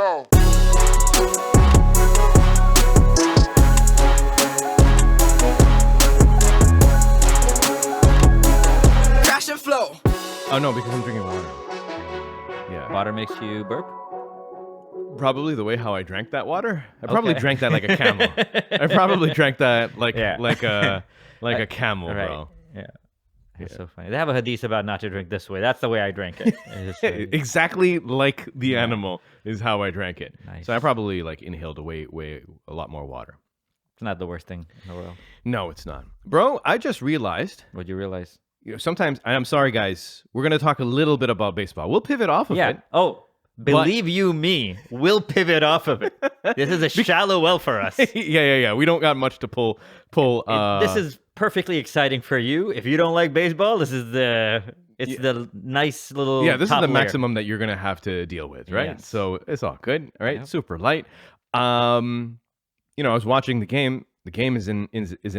go. Crash and flow. Oh no, because I'm drinking water. Yeah. Water makes you burp? Probably the way how I drank that water. I probably drank that like a camel. I probably drank that like a camel, Right. bro. Yeah. That's so funny. They have a hadith about not to drink this way. That's the way I drank it. It's just, Exactly like the animal is how I drank it. Nice. So I probably like inhaled way a lot more water. it's not the worst thing in the world. No, it's not. Bro, I just realized, What'd you realize? sometimes, and I'm sorry guys, we're going to talk a little bit about baseball. We'll pivot off of it. Oh, believe you me, we'll pivot off of it. This is a shallow well for us. Yeah. We don't got much to pull. This is perfectly exciting for you. If you don't like baseball, this is the nice little this is top the layer. maximum that you're gonna have to deal with, right? Yes. So it's all good, all right? Yep. Super light. I was watching the game. The game is in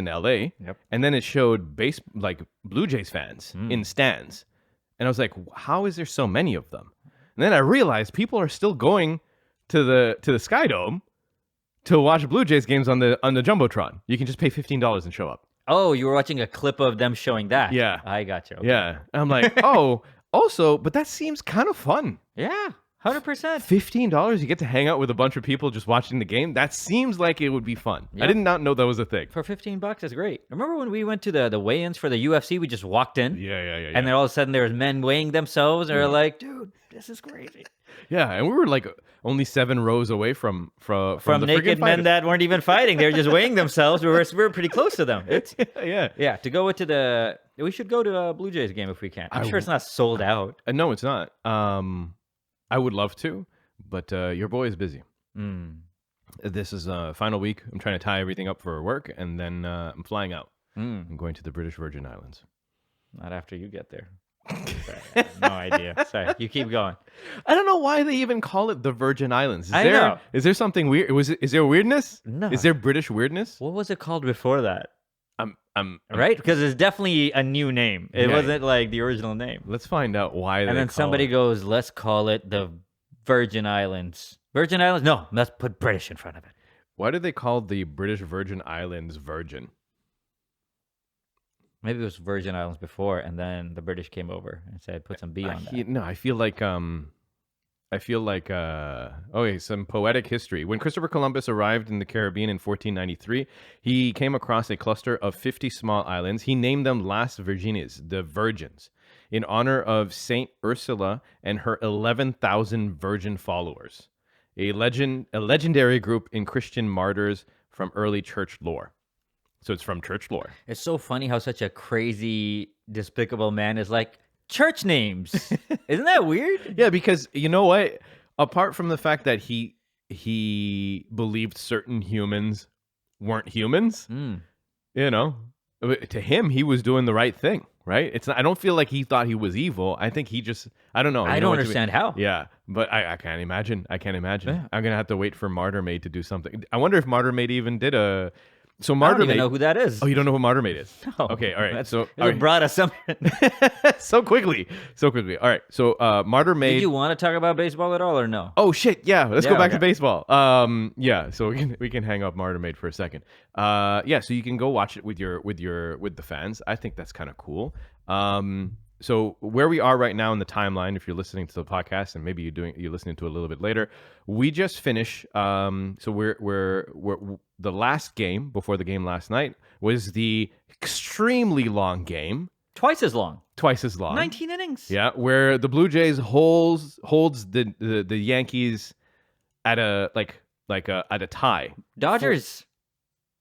LA, Yep. and then it showed Blue Jays fans in stands, and I was like, how is there so many of them? And then I realized people are still going to the Sky Dome to watch Blue Jays games on the jumbotron. You can just pay $15 and show up. Oh, you were watching a clip of them showing that. Yeah. I got you. Okay. Yeah, and I'm like, oh, also, but that seems kind of fun. Yeah, 100%. $15, you get to hang out with a bunch of people just watching the game. That seems like it would be fun. Yeah. I did not know that was a thing. For $15, it's great. Remember when we went to the weigh-ins for the UFC? We just walked in, Yeah. and then all of a sudden there was men weighing themselves, and they're like, "Dude, this is crazy." Yeah, and we were like only 7 rows away from the naked friggin' men fighters. that weren't even fighting; they were just weighing themselves. We were pretty close to them. It's Yeah. to go to we should go to a Blue Jays game if we can. I'm sure it's not sold out. No, it's not. I would love to, but your boy is busy. This is final week. I'm trying to tie everything up for work, and then I'm flying out. I'm going to the British Virgin Islands. Not after you get there. Sorry, I have no idea. Sorry, you keep going. I don't know why they even call it the Virgin Islands. I know. Is there something weird? Is there weirdness? No. Is there British weirdness? What was it called before that? I'm Right? Because it's definitely a new name. It Yeah. wasn't like the original name. Let's find out why. And then somebody goes, let's call it the Virgin Islands. Virgin Islands? No, let's put British in front of it. Why do they call the British Virgin Islands Virgin? Maybe it was Virgin Islands before, and then the British came over and said, put some B on that. No, I feel like some poetic history. When Christopher Columbus arrived in the Caribbean in 1493, he came across a cluster of 50 small islands. He named them Las Virgines, the Virgins, in honor of Saint Ursula and her 11,000 virgin followers, a legendary group in Christian martyrs from early church lore. So it's from church lore. It's so funny how such a crazy, despicable man is like, church names. Isn't that weird? Yeah, because you know what? Apart from the fact that he believed certain humans weren't humans, to him he was doing the right thing, right? It's not, I don't feel like he thought he was evil. I think he just I don't know. I don't understand how. Yeah, but I can't imagine. Yeah. I'm gonna have to wait for Martyr Maid to do something. I wonder if Martyr Maid even did a. So I Martyr don't even Maid. know who that is. Oh, you don't know who Martyr Maid is? No. Okay, all right. That's, So it brought us something. so quickly. All right. So Martyr Maid. Did you want to talk about baseball at all or no? Oh shit! Yeah, let's go back to okay. baseball. So we can hang up Martyr Maid for a second. So you can go watch it with the fans. I think that's kind of cool. So where we are right now in the timeline, if you're listening to the podcast, and maybe you're listening to it a little bit later, we just finished. So we're the last game before the game last night was the extremely long game. Twice as long. 19 innings. Yeah, where the Blue Jays holds the Yankees at a at a tie. Dodgers.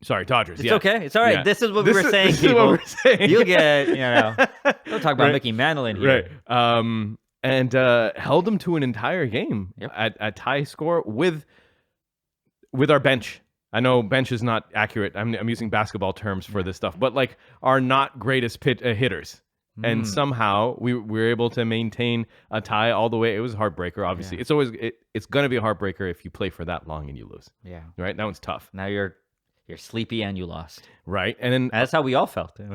Sorry, Dodgers. It's okay. It's all right. Yeah. This is what we were saying, This is people. what we're saying. You'll get, don't talk about Right. Mickey Mantle in here. Right. And held them to an entire game at tie score with our bench. I know bench is not accurate. I'm using basketball terms for this stuff, but like our not greatest hitters. And somehow we were able to maintain a tie all the way. It was a heartbreaker, obviously. Yeah. It's going to be a heartbreaker if you play for that long and you lose. Yeah. Right? That one's tough. Now you're sleepy and you lost. Right? And then That's how we all felt. yeah,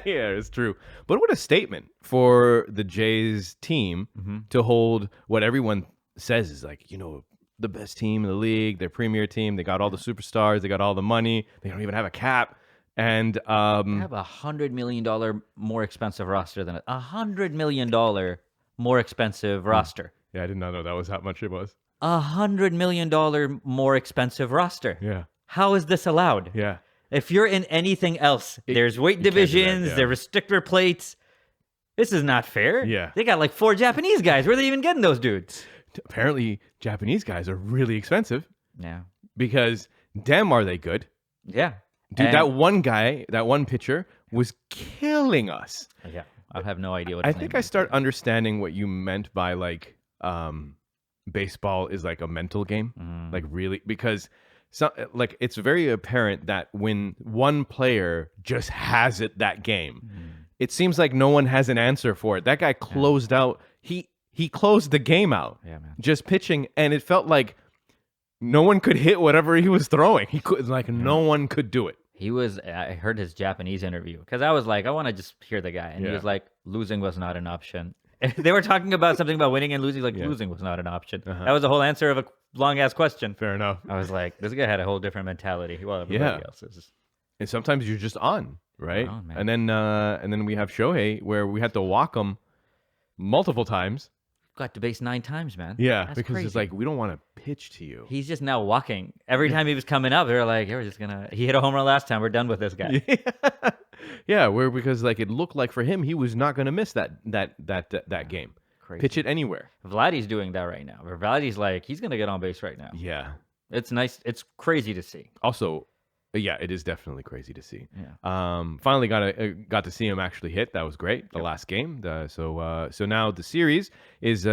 it's true. But what a statement for the Jays team to hold what everyone says is like, the best team in the league, their premier team. They got all the superstars. They got all the money. They don't even have a cap. And They have $100 million more expensive roster than $100 million more expensive roster. yeah, I did not know that was how much it was. $100 million more expensive roster. Yeah. How is this allowed? Yeah. If you're in anything else, there's weight divisions, yeah. there are restrictor plates. This is not fair. Yeah. They got like 4 Japanese guys. Where are they even getting those dudes? Apparently, Japanese guys are really expensive Yeah. because damn, are they good. Yeah. Dude, And- that one guy, that one pitcher was killing us. Yeah. I have no idea what I his think name I is. start understanding what you meant by like baseball is like a mental game. Like really, because like it's very apparent that when one player just has it that game, it seems like no one has an answer for it. That guy closed out. He closed the game out. Yeah, man. Just pitching, and it felt like no one could hit whatever he was throwing. He could no one could do it. I heard his Japanese interview because I was like, I want to just hear the guy. And he Yeah. was like, losing was not an option. They were talking about something about winning and losing. Like, losing was not an option. That was the whole answer of a long ass question. Fair enough. I was like, this guy had a whole different mentality. Well, everybody else is. And sometimes you're just on, right? on, man. And then we have Shohei where we had to walk him multiple times. Got to base 9 times, man. Yeah, That's because crazy. it's like we don't want to pitch to you. He's just now walking. Every time he was coming up, they were like, we're just gonna. He hit a home run last time. We're done with this guy. Yeah, because like it looked like for him he was not going to miss that game. Crazy. Pitch it anywhere. Vladdy's doing that right now. Where Vladdy's like, he's gonna get on base right now. Yeah. It's nice. It's crazy to see. Also, yeah, it is definitely crazy to see. Yeah. Finally got to see him actually hit. That was great. The last game. So now the series is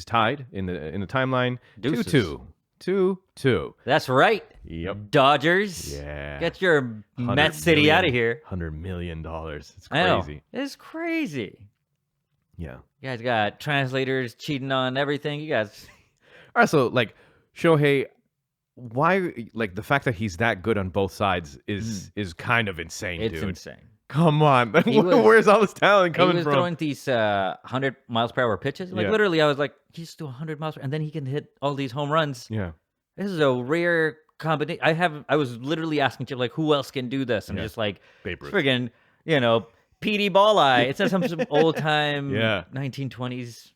tied in the timeline. Deuces. 2-2. That's right. Yep. Dodgers. Yeah. Get your $100 Met City million- out of here. $100 million. It's I know. crazy. It's crazy. Yeah. You guys got translators cheating on everything. You guys. All right. So like Shohei, why like the fact that he's that good on both sides is kind of insane, It's dude. insane. Come on. He was- Where's all this talent He coming was from? throwing these 100 miles per hour pitches. Like Yeah. literally, I was like, he's still 100 miles per and then he can hit all these home runs. Yeah. This is a rare combination. I was literally asking Chip like, who else can do this? And Yeah. just like, Babe Ruth. friggin', Petey Ball Eye. It's some old time Yeah. 1920s.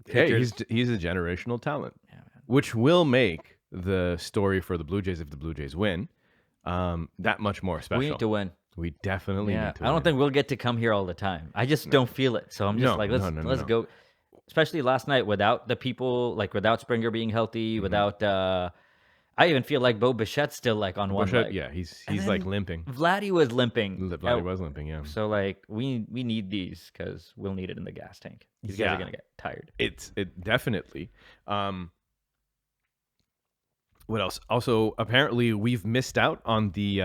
Hey, pitchers. he's a generational talent, Yeah, man. which will make the story for the Blue Jays if the Blue Jays win that much more special. We need to win. We definitely Yeah, need to I don't win. think we'll get to come here all the time. I just don't feel it. So I'm just No, like, no, let's no. go. Especially last night without the people, like without Springer being healthy, Mm-hmm. without. I even feel like Bo Bichette's still like on one Bush, leg. yeah, he's And like then limping. Vladdy was limping. Vladdy was limping, yeah. So like we need these because we'll need it in the gas tank. These guys Yeah. are gonna get tired. It definitely. What else? Also, apparently, we've missed out on the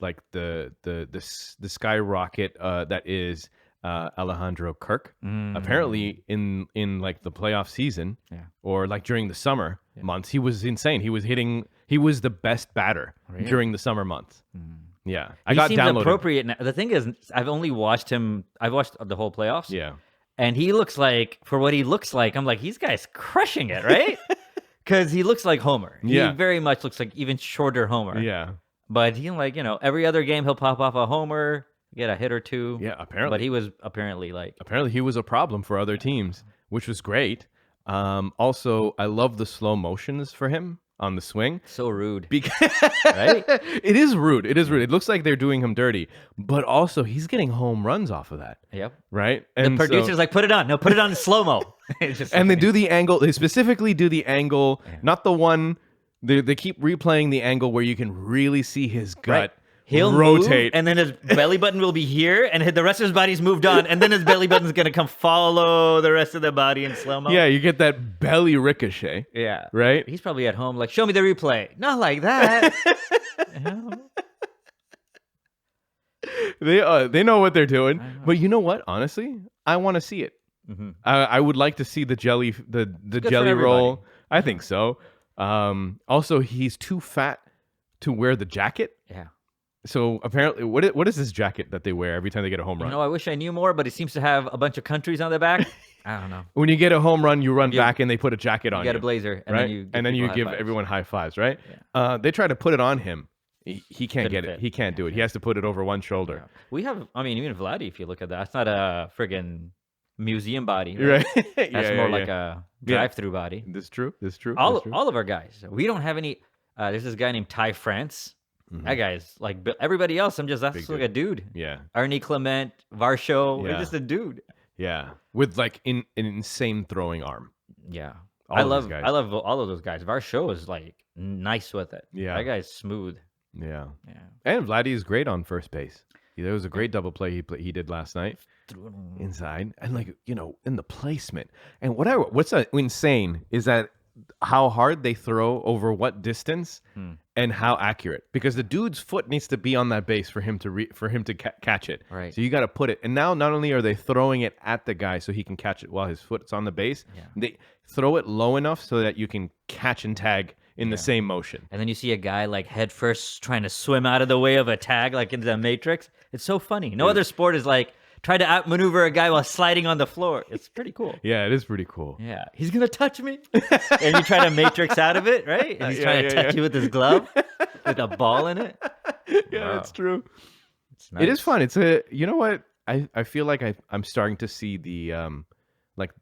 like the skyrocket that is Alejandro Kirk. Apparently, in like the playoff season, Yeah. or like during the summer months, he was insane. He was the best batter during the summer months. Yeah, I He got seems downloaded. appropriate now. The thing is, I've only watched him. I've watched the whole playoffs. Yeah, And he looks like, for what he looks like, I'm like, these guys crushing it, right? Because he looks like Homer. Yeah. He very much looks like even shorter Homer. yeah, But he every other game he'll pop off a homer, get a hit or two. yeah. Apparently, But he was apparently like, apparently he was a problem for other teams, which was great. Also, I love the slow motions for him on the swing. so rude. Because Right? it is rude. It is rude. It looks like they're doing him dirty, but also he's getting home runs off of that, Yep. right? The And so- producer's like, put it on. No, put it on in slow mo. and they do the angle. They specifically do the angle, not the one. They keep replaying the angle where you can really see his gut. Right. He'll rotate, move, and then his belly button will be here, and the rest of his body's moved on, and then his belly button's gonna come follow the rest of the body in slow mo. yeah, you get that belly ricochet, Yeah. right? He's probably at home like, show me the replay. Not like that. They know what they're doing, but you know what? Honestly, I want to see it. I would like to see the jelly the for jelly roll. everybody. I think so. Also, he's too fat to wear the jacket. Yeah. So apparently, what is this jacket that they wear every time they get a home run? I wish I knew more, but it seems to have a bunch of countries on the back. I don't know. When you get a home run, you run You- back and they put a jacket on You you. get a blazer, and right? then you give, and then you people give high fives. everyone high fives, right? Yeah. They try to put it on him. He can't Couldn't get it. fit. He can't do it. He has to put it over one shoulder. Yeah. We have, I mean, even Vladdy, if you look at that, it's not a friggin' museum body. Right? Right? That's more like a drive-through body. That's true. That's true. All That's true. of our guys. We don't have any. There's this guy named Ty France. Mhm. That guy's like everybody else. That's Big like a dude. Yeah. Arnie Clement, Varsho. Yeah. We're just a dude. Yeah. With like an insane throwing arm. Yeah. All of these guys. I love all of those guys. Varsho is like nice with it. Yeah. That guy's smooth. Yeah. Yeah. And Vladdy is great on first base. There was a great double play he did last night inside, and like in the placement. And what's insane is that how hard they throw over what distance and how accurate, because the dude's foot needs to be on that base for him to catch it. Right. So you got to put it. And now not only are they throwing it at the guy so he can catch it while his foot's on the base, they throw it low enough so that you can catch and tag in the same motion. And then you see a guy like head first trying to swim out of the way of a tag, like into the Matrix. It's so funny. No other sport is like try to outmaneuver a guy while sliding on the floor. It's pretty cool. Yeah, it is pretty cool. Yeah, he's gonna touch me, and you try to Matrix out of it, right? And he's trying to touch you with his glove, with a ball in it. Yeah, that's true. It's nice. It is fun. It's a what I feel like I'm starting to see the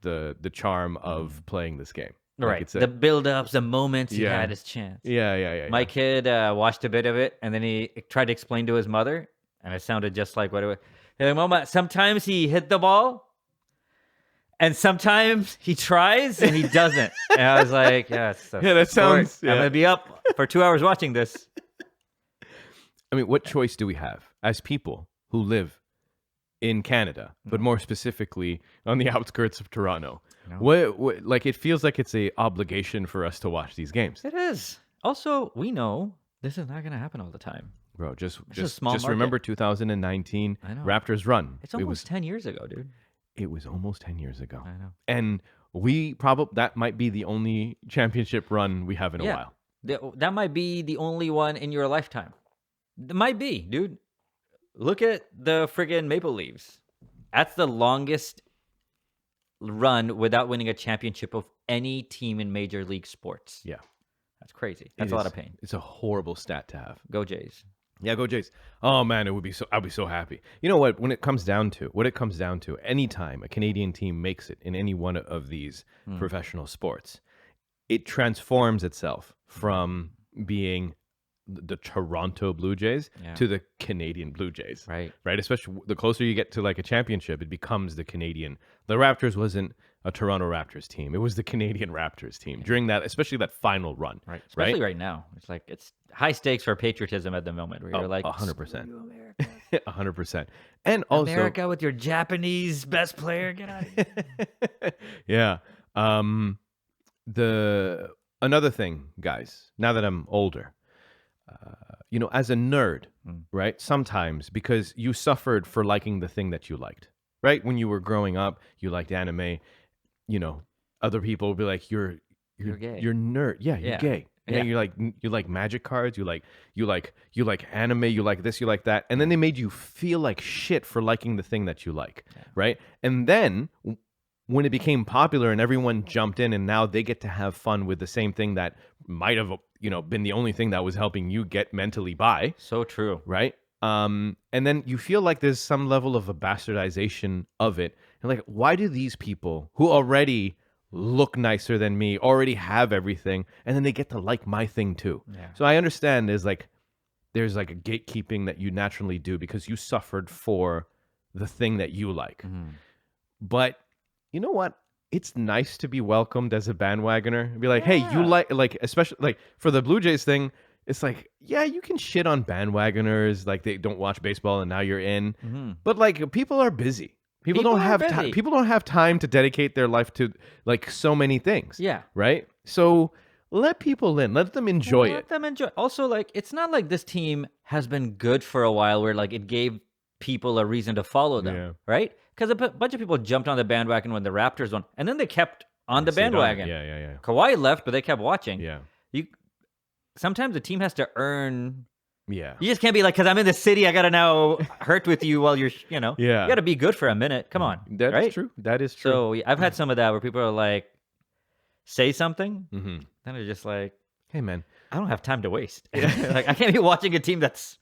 the charm of playing this game. Like Right. it's The build-ups, the moments he Yeah. had his chance. yeah. My kid watched a bit of it, and then he tried to explain to his mother, and it sounded just like what it was. Hey, Mama, sometimes he hit the ball, and sometimes he tries and he doesn't. And I was like, yeah, that sounds. I'm gonna be up for 2 hours watching this. I mean, what choice do we have as people who live in Canada, but more specifically on the outskirts of Toronto? No. What like it feels like it's a obligation for us to watch these games, It is. Also, we know this is not gonna happen all the time. bro. Just a small market. remember 2019 I know. Raptors run. It's almost 10 years ago, dude. It was almost 10 years ago, I know. and that might be the only championship run we have in a while. That might be the only one in your lifetime. It might be, dude. Look at the friggin' Maple Leafs. That's the longest run without winning a championship of any team in Major League sports. Yeah. That's crazy. That's a lot of pain. It's a horrible stat to have. Go Jays. Yeah, go Jays. Oh man, I'd be so happy. You know what? When it comes down to, anytime a Canadian team makes it in any one of these professional sports, it transforms itself from being the Toronto Blue Jays to the Canadian Blue Jays. Right. Right. Especially the closer you get to like a championship, it becomes the Canadian. The Raptors wasn't a Toronto Raptors team. It was the Canadian Raptors team during that, especially that final run. Right. Especially right now. It's high stakes for patriotism at the moment where you're like 100%. "Screw America. 100%. And also America with your Japanese best player, get out of here. yeah. Another thing, guys, now that I'm older, as a nerd, right? Sometimes because you suffered for liking the thing that you liked, right? When you were growing up, you liked anime, other people will be like, you're gay. You're nerd. Yeah, you're Yeah. gay. Yeah, Yeah. you like magic cards, you like anime, you like this, you like that. And then they made you feel like shit for liking the thing that you like, right? And then when it became popular and everyone jumped in and now they get to have fun with the same thing that might have, been the only thing that was helping you get mentally by, So true. right? And then you feel like there's some level of a bastardization of it. And like, why do these people who already look nicer than me already have everything, and then they get to like my thing too? Yeah. So I understand there's like a gatekeeping that you naturally do because you suffered for the thing that you like. But you know what? It's nice to be welcomed as a bandwagoner. Be like, hey, you like, especially like for the Blue Jays thing, it's like, yeah, you can shit on bandwagoners, like they don't watch baseball and now you're in. But like people are busy. People don't have time. People don't have time to dedicate their life to like so many things. Yeah. Right? So let people in. Let them enjoy Let it. them enjoy. Also, like, it's not like this team has been good for a while where like it gave people a reason to follow them, Yeah. right? Because a bunch of people jumped on the bandwagon when the Raptors won, and then they kept on the Stayed on it. bandwagon. Yeah. Kawhi left, but they kept watching. Yeah. Sometimes the team has to earn Yeah. You just can't be like, because I'm in the city, I gotta now hurt with you while you're, Yeah. You gotta be good for a minute. Come on, That is right? true. That is true. So I've had some of that where people are like, say something, Mm-hmm. then they're just like, Hey, man. I don't have time to waste. Like I can't be watching a team that's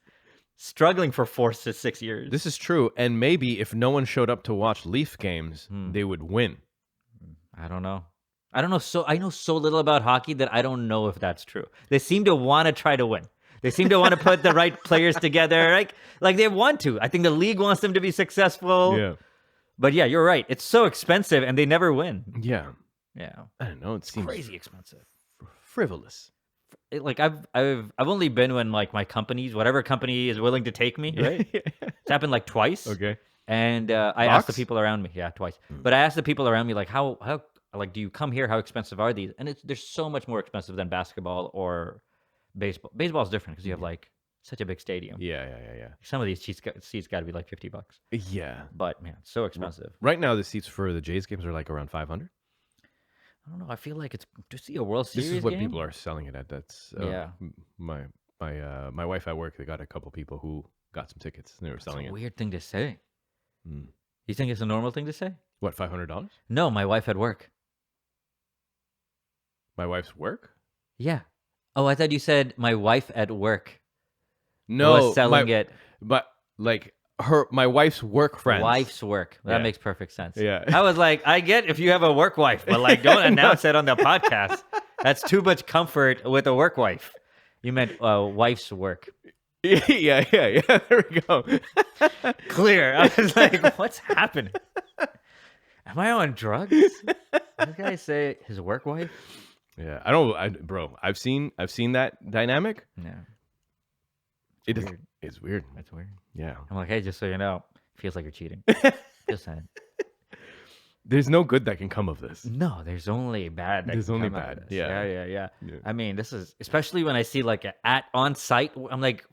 struggling for 4 to 6 years. This is true. And maybe if no one showed up to watch Leaf games, they would win. I don't know. I know so little about hockey that I don't know if that's true. They seem to want to try to win. They seem to want to put the right players together, like they want to. I think the league wants them to be successful. Yeah. But yeah, you're right. It's so expensive, and they never win. Yeah. Yeah, I don't know. It seems crazy expensive. frivolous. I've only been when like my companies, whatever company is willing to take me. Right? It's happened like twice. Okay. And I asked the Box? people around me, twice. But I asked the people around me, like, how like do you come here? How expensive are these? And they're so much more expensive than basketball or baseball. Baseball is different because you have like such a big stadium. Yeah. Some of these seats got to be like $50. Yeah. But man, so expensive. Right now, the seats for the Jays games are like around 500. I don't know. I feel like it's to see a World Series. This is what game? people are selling it at. That's Yeah. My wife at work. They got a couple people who got some tickets. And they were It's selling a it. weird thing to say. Mm. You think it's a normal thing to say? What, $500? No, my wife at work. My wife's work? Yeah. Oh, I thought you said my wife at work No, was selling it. But like my wife's work friends. Wife's work. That Yeah. makes perfect sense. Yeah. I was like, I get if you have a work wife, but like, don't announce it on the podcast. That's too much comfort with a work wife. You meant wife's work. Yeah. There we go. Clear. I was like, what's happening? Am I on drugs? Did this guy say his work wife? Yeah, bro. I've seen that dynamic. Yeah. It's weird. That's weird. Yeah. I'm like, hey, just so you know, feels like you're cheating. Just saying. There's no good that can come of this. No, there's only bad. There's only bad. Yeah. Yeah. I mean, this is especially when I see like at on site. I'm like,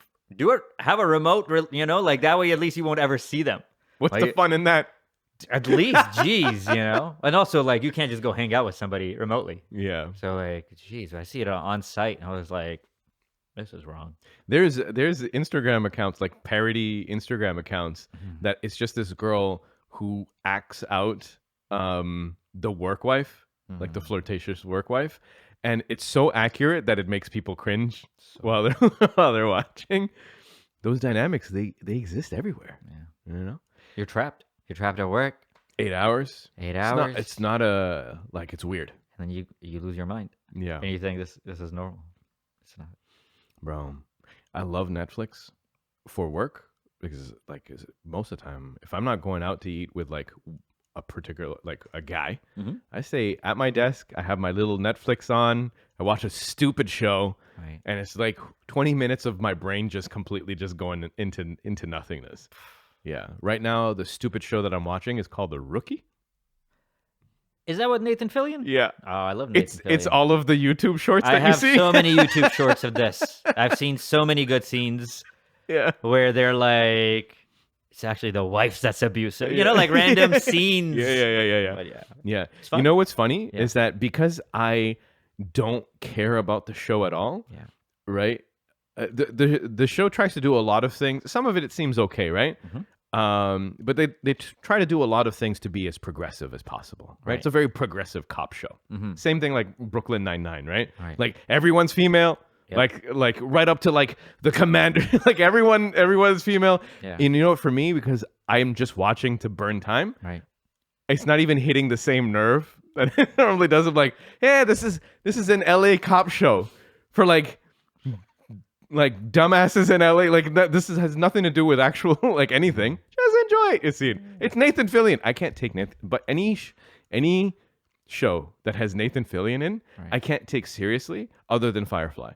have a remote, like that way at least you won't ever see them. What's Like, the fun in that? At least, geez, and also like you can't just go hang out with somebody remotely. Yeah. So like, geez, I see it on site, and I was like, this is wrong. There's Instagram accounts, like parody Instagram accounts, that it's just this girl who acts out the work wife, like the flirtatious work wife, and it's so accurate that it makes people cringe while they're watching. Those dynamics, they exist everywhere. Yeah. You know? You're trapped. You're trapped at work. 8 hours. 8 hours. It's not like it's weird. And then you lose your mind. Yeah. And you think this is normal. It's not. Bro, I love Netflix for work because most of the time, if I'm not going out to eat with like a particular, like a guy, I stay at my desk. I have my little Netflix on. I watch a stupid show, Right. and it's like 20 minutes of my brain just completely just going into nothingness. Yeah. Right now, the stupid show that I'm watching is called The Rookie. Is that what Nathan Fillion? Yeah. Oh, I love Nathan Fillion. It's all of the YouTube shorts that I you have see. so many YouTube shorts of this. I've seen so many good scenes Yeah. where they're like, it's actually the wife that's abusive. Like random scenes. Yeah. But yeah. Yeah. fun. You know what's funny Yeah. is that because I don't care about the show at all, Yeah. right? The show tries to do a lot of things. Some of it seems okay, right? But they try to do a lot of things to be as progressive as possible, right? Right. It's a very progressive cop show. Same thing like Brooklyn Nine-Nine, right? Right. Like everyone's female. Yep. Like right up to like the commander, like everyone's female. Yeah. And you know what? For me, because I am just watching to burn time, Right. it's not even hitting the same nerve that it normally does. Of like, yeah, this is an LA cop show for like dumbasses in LA. Like has nothing to do with actual like anything. Just enjoy it. You see, it's Nathan Fillion. I can't take Nathan, but any show that has Nathan Fillion in, Right. I can't take seriously other than Firefly,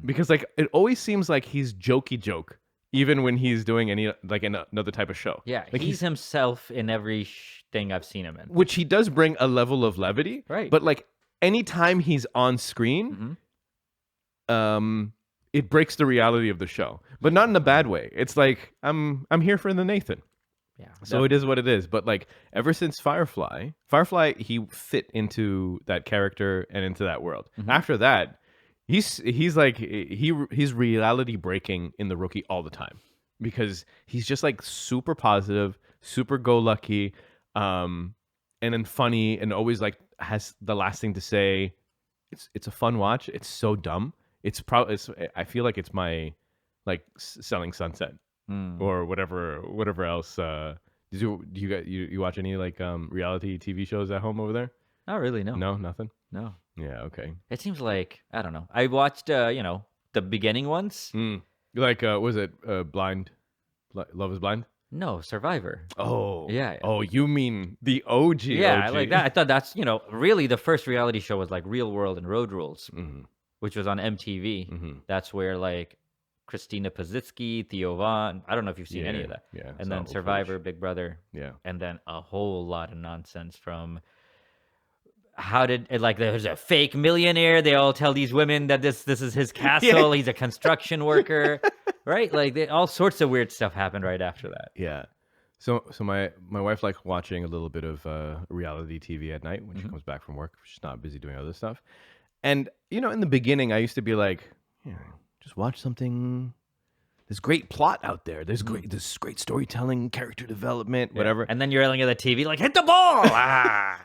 because like it always seems like he's jokey joke, even when he's doing another type of show. Yeah. Like He's himself in every thing I've seen him in. which he does bring a level of levity, Right. But like anytime he's on screen, it breaks the reality of the show, but not in a bad way. It's like I'm here for the Nathan. Yeah. So it is what it is. But like ever since Firefly, he fit into that character and into that world. After that, He's like he's reality breaking in The Rookie all the time because he's just like super positive, super go lucky, and then funny and always like has the last thing to say. It's a fun watch. It's so dumb. I feel like it's my like Selling Sunset or whatever else. Do you watch any like reality TV shows at home over there? Not really, no. No, nothing. No. Yeah, okay. It seems like, I don't know. I watched, the beginning ones. Like was it Blind? Love is Blind? No, Survivor. Oh. Yeah. Oh, you mean the OG? Yeah, OG. like that. I thought that's, really the first reality show was like Real World and Road Rules, which was on MTV. That's where like Christina Pazitsky, Theo Vaughn, I don't know if you've seen any of that. Yeah. And then Survivor, Big Brother. Yeah. And then a whole lot of nonsense from there's a fake millionaire. They all tell these women that this is his castle. He's a construction worker, right? Like all sorts of weird stuff happened right after that. Yeah. So my wife likes watching a little bit of reality TV at night when she comes back from work. She's not busy doing other stuff. And in the beginning, I used to be like, just watch something. There's great plot out there. There's great storytelling, character development, whatever. And then you're yelling at the TV like, hit the ball! Ah!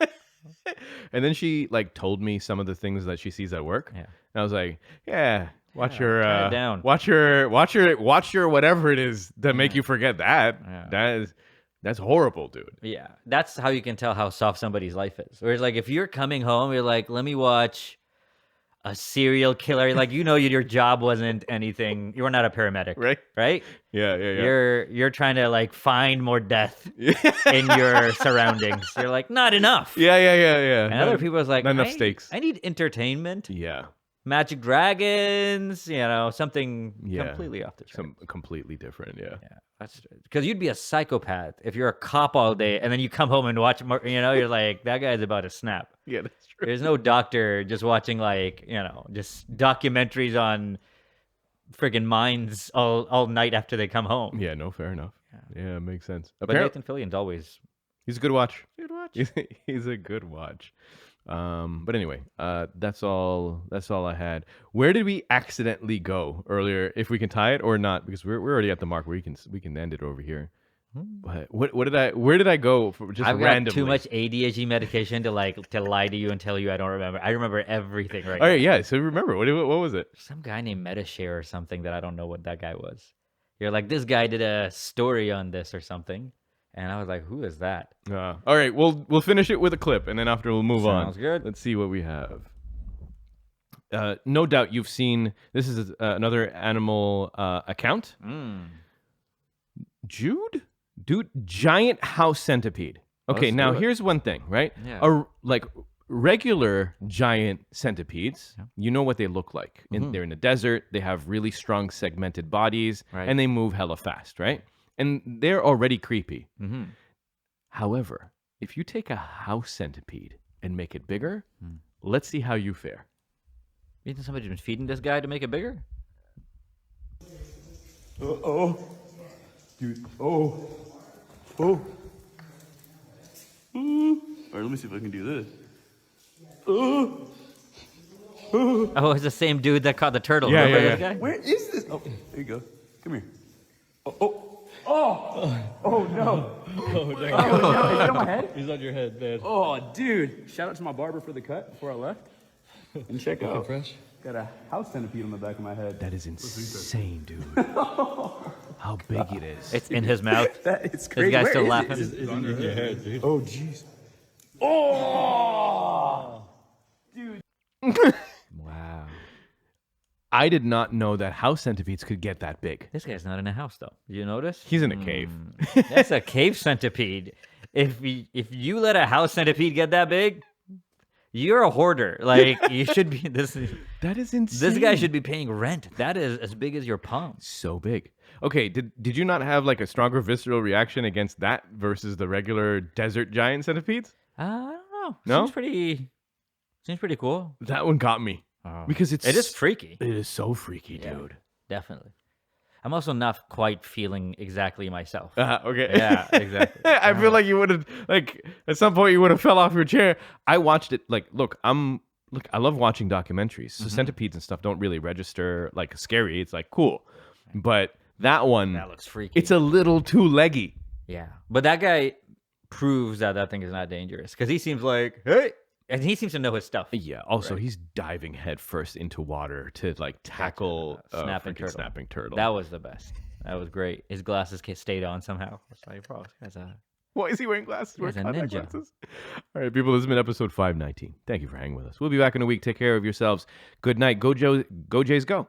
And then she like told me some of the things that she sees at work. Yeah. And I was like, watch turn it down. Watch your whatever it is that make you forget that. Yeah. That's horrible, dude. Yeah. That's how you can tell how soft somebody's life is. Whereas like if you're coming home, you're like, let me watch a serial killer, like your job wasn't anything. You were not a paramedic, right? Yeah. You're trying to like find more death in your surroundings. You're like, not enough. Yeah. And other people is like, not enough stakes. I need entertainment. Yeah. Magic Dragons, something completely off the track. Some completely different, yeah. That's because you'd be a psychopath if you're a cop all day and then you come home and watch more, you're like, that guy's about to snap. Yeah, that's true. There's no doctor just watching like, just documentaries on friggin' mines all night after they come home. Yeah, no, fair enough. Yeah, it makes sense. But Nathan Fillion's always... He's a good watch. He's a good watch. But anyway, that's all I had. Where did we accidentally go earlier? If we can tie it or not, because we're already at the mark where we can end it over here. But where did I go for just I've randomly? got too much ADHD medication to lie to you and tell you I don't remember. I remember everything right now. All right, now. yeah. So remember, what was it? Some guy named Metashare or something that I don't know what that guy was. You're like, this guy did a story on this or something. And I was like, who is that? All right, we'll finish it with a clip, and then after we'll move on. Sounds good. Let's see what we have. No doubt you've seen, this is another animal account. Dude, giant house centipede. Okay, now here's one thing, right? Yeah. Like regular giant centipedes, you know what they look like. They're in the desert, they have really strong segmented bodies, and they move hella fast, right? And they're already creepy. However, if you take a house centipede and make it bigger, let's see how you fare. You think somebody's been feeding this guy to make it bigger? Oh. Dude. Oh. All right, let me see if I can do this. Oh, it's the same dude that caught the turtle. Yeah, Remember yeah, this guy? Where is this? Oh, there you go. Come here. Oh no. Oh, dang. Is it on my head? He's on your head, man. Oh, dude. Shout out to my barber for the cut before I left. And check out. Fresh. Got a house centipede on the back of my head. That is insane, dude. How big it is. It's in his mouth. It's crazy. This guy's Where still is laughing. it? It's on your head, dude. Oh, jeez. Oh! Wow. I did not know that house centipedes could get that big. This guy's not in a house, though. Did you notice? He's in a cave. That's a cave centipede. If you let a house centipede get that big, you're a hoarder. Like, you should be... That is insane. This guy should be paying rent. That is as big as your palm. So big. Okay, did you not have like a stronger visceral reaction against that versus the regular desert giant centipedes? I don't know. No? Seems pretty cool. That one got me. Because it is freaky. It is so freaky, Yeah, dude. definitely. I'm also not quite feeling exactly myself. Okay. Yeah, exactly. I feel like you would have, like, at some point you would have fell off your chair. I watched it. Like, look, I'm look, I love watching documentaries. So centipedes and stuff don't really register like scary. It's like cool, but that one, That looks freaky. it's a little too leggy. Yeah, but that guy proves that thing is not dangerous because he seems like, hey, and he seems to know his stuff. Yeah. Also, he's diving headfirst into water to like tackle a snapping turtle. That was the best. That was great. His glasses stayed on somehow. It's like, bro, this guy's a Why is he wearing glasses? He's a Contact ninja. glasses? All right, people, this has been episode 519. Thank you for hanging with us. We'll be back in a week. Take care of yourselves. Good night. Go Jays, go.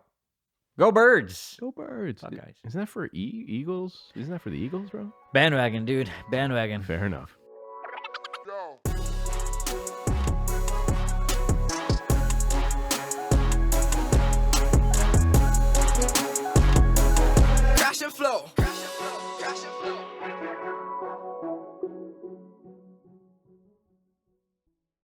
go birds. Go Birds. Fuck, guys. Isn't that for Eagles? Isn't that for the Eagles, bro? Bandwagon, dude. Bandwagon. Fair enough.